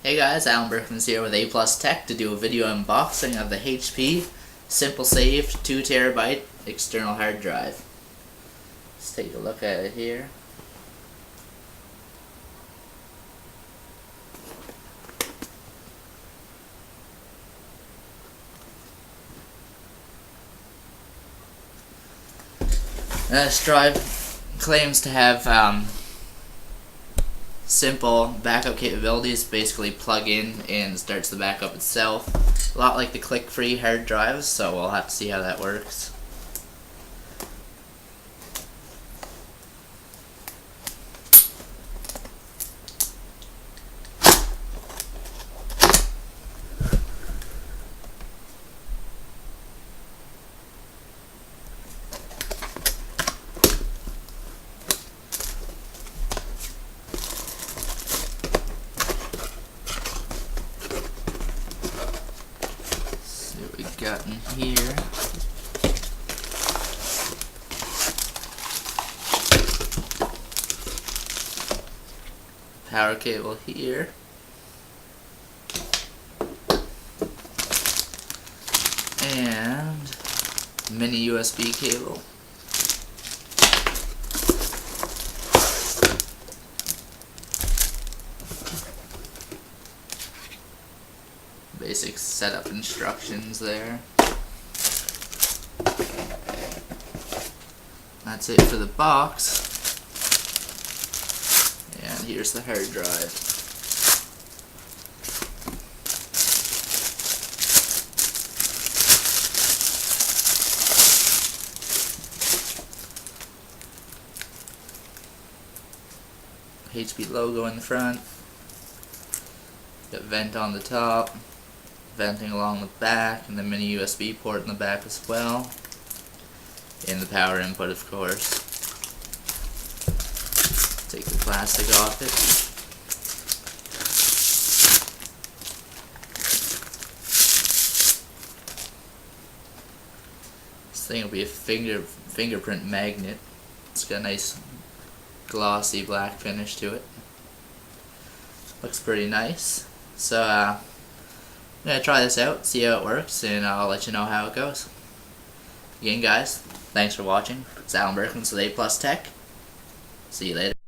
Hey guys, Alan Berkman's here with A Plus Tech to do a video unboxing of the HP SimpleSave 2TB external hard drive. Let's take a look at it here. This drive claims to have simple backup capabilities. Basically plug in and starts the backup itself. A lot like the click-free hard drives, so we'll have to see how that works. What we got in here. Power cable here. And mini USB cable. Basic setup instructions there. That's it for the box. And here's the hard drive. HP logo in the front. Got vent on the top. Venting along the back, and the mini USB port in the back as well, and the power input, of course. Take the plastic off it. This thing will be a fingerprint magnet. It's got a nice glossy black finish to it. Looks pretty nice. So I'm going to try this out, see how it works, and I'll let you know how it goes. Again guys, thanks for watching. It's Alan Berkman with A Plus Tech. See you later.